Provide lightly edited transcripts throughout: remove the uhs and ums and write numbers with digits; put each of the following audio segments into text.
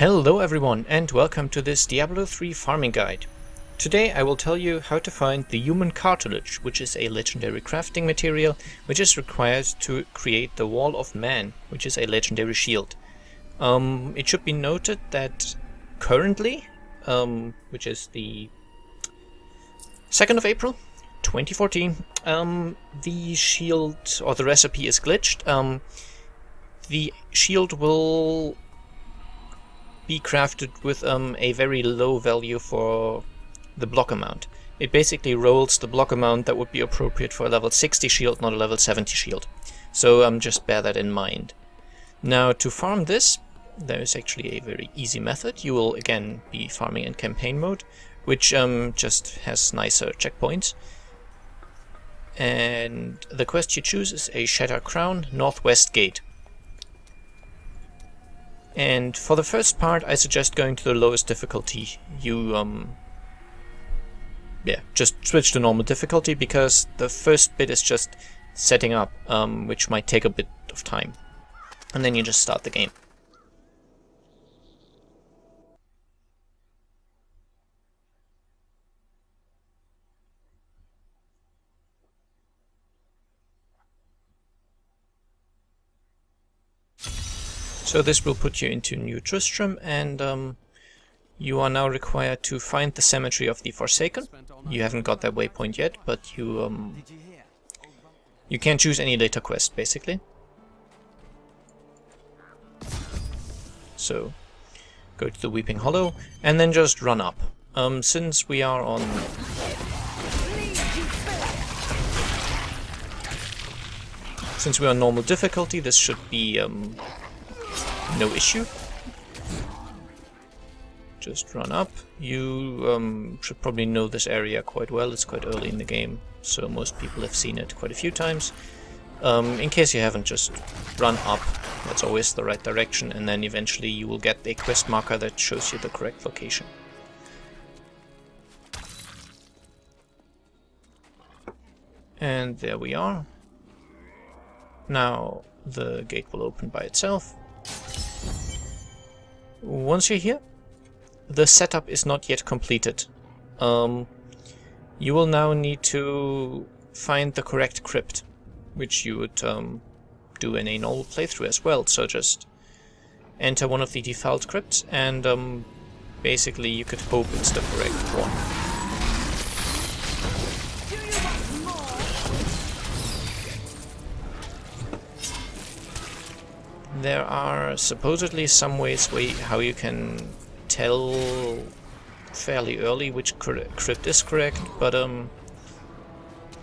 Hello everyone and welcome to this Diablo 3 farming guide. Today I will tell you how to find the human cartilage, which is a legendary crafting material which is required to create the Wall of Man, which is a legendary shield. It should be noted that currently, which is the 2nd of April 2014, the shield or the recipe is glitched. The shield will be crafted with a very low value for the block amount. It basically rolls the block amount that would be appropriate for a level 60 shield, not a level 70 shield. So just bear that in mind. Now to farm this, there is actually a very easy method. You will again be farming in campaign mode, which just has nicer checkpoints. And the quest you choose is a Shattered Crown, Northwest Gate. And for the first part, I suggest going to the lowest difficulty. You, just switch to normal difficulty, because the first bit is just setting up, which might take a bit of time. And then you just start the game. So this will put you into New Tristram, and you are now required to find the cemetery of the Forsaken. You haven't got that waypoint yet, but you can choose any later quest, basically. So go to the Weeping Hollow, and then just run up. Since we are on normal difficulty, this should be no issue. Just run up. You should probably know this area quite well. It's quite early in the game, so most people have seen it quite a few times. In case you haven't, just run up. That's always the right direction, and then eventually you will get a quest marker that shows you the correct location. And there we are. Now the gate will open by itself. Once you're here, the setup is not yet completed. You will now need to find the correct crypt, which you would do in a normal playthrough as well. So just enter one of the default crypts, and basically you could hope it's the correct one. There are supposedly some ways how you can tell fairly early which crypt is correct, but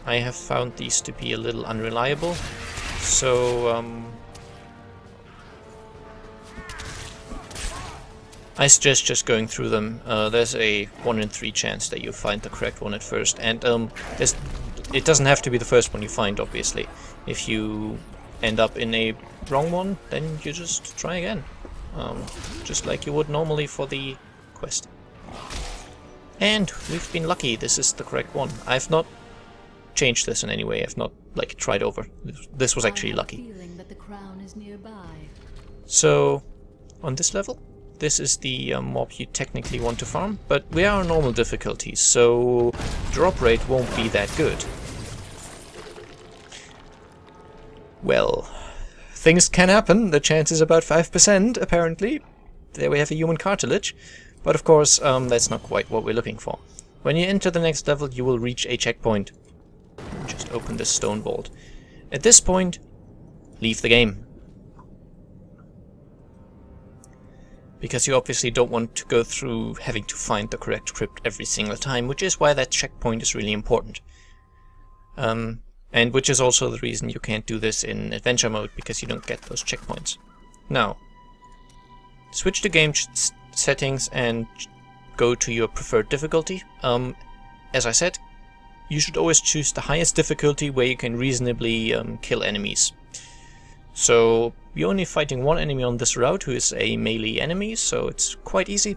I have found these to be a little unreliable. So I suggest just going through them. There's a 1 in 3 chance that you find the correct one at first, and it doesn't have to be the first one you find, obviously. If you end up in a wrong one, then you just try again, just like you would normally for the quest. And we've been lucky, this is the correct one. I've not changed this in any way, I've not tried over. This was actually lucky. So on this level, this is the mob you technically want to farm, but we are on normal difficulties, so drop rate won't be that good. Well, things can happen. The chance is about 5%, apparently. There we have a human cartilage. But of course, that's not quite what we're looking for. When you enter the next level, you will reach a checkpoint. Just open this stone vault. At this point, leave the game. Because you obviously don't want to go through having to find the correct crypt every single time, which is why that checkpoint is really important. And which is also the reason you can't do this in adventure mode, because you don't get those checkpoints. Now, switch to game settings and go to your preferred difficulty. As I said, you should always choose the highest difficulty where you can reasonably kill enemies. So you're only fighting one enemy on this route, who is a melee enemy, so it's quite easy.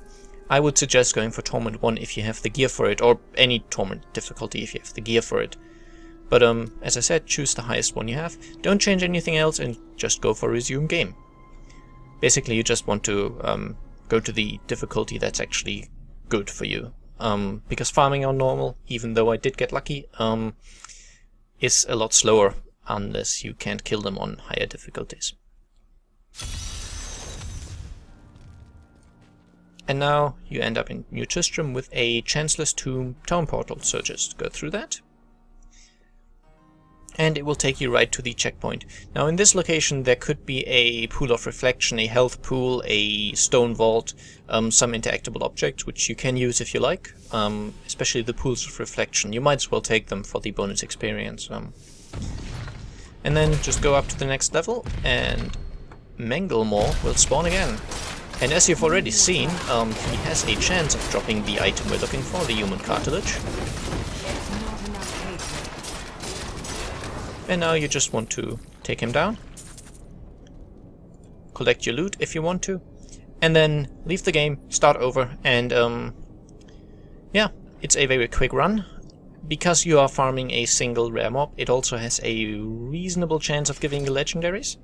I would suggest going for Torment 1 if you have the gear for it, or any Torment difficulty if you have the gear for it. But as I said, choose the highest one you have. Don't change anything else and just go for resume game. Basically, you just want to go to the difficulty that's actually good for you. Because farming on normal, even though I did get lucky, is a lot slower unless you can't kill them on higher difficulties. And now you end up in New Tristram with a Chancellor's Tomb town portal, so just go through that. And it will take you right to the checkpoint. Now in this location there could be a pool of reflection, a health pool, a stone vault, some interactable objects which you can use if you like, especially the pools of reflection. You might as well take them for the bonus experience. And then just go up to the next level and Manglemaw will spawn again. And as you've already seen, he has a chance of dropping the item we're looking for, the human cartilage. And now you just want to take him down, collect your loot if you want to, and then leave the game, start over, and yeah, it's a very quick run. Because you are farming a single rare mob, it also has a reasonable chance of giving you legendaries.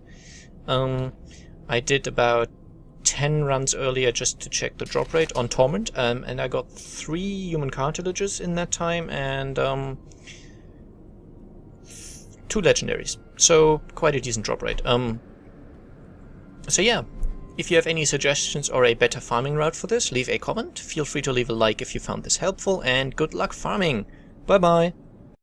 I did about 10 runs earlier just to check the drop rate on Torment, and I got 3 human cartilages in that time, and 2 legendaries, so quite a decent drop rate. So yeah, if you have any suggestions or a better farming route for this, leave a comment. Feel free to leave a like if you found this helpful, and good luck farming! Bye bye!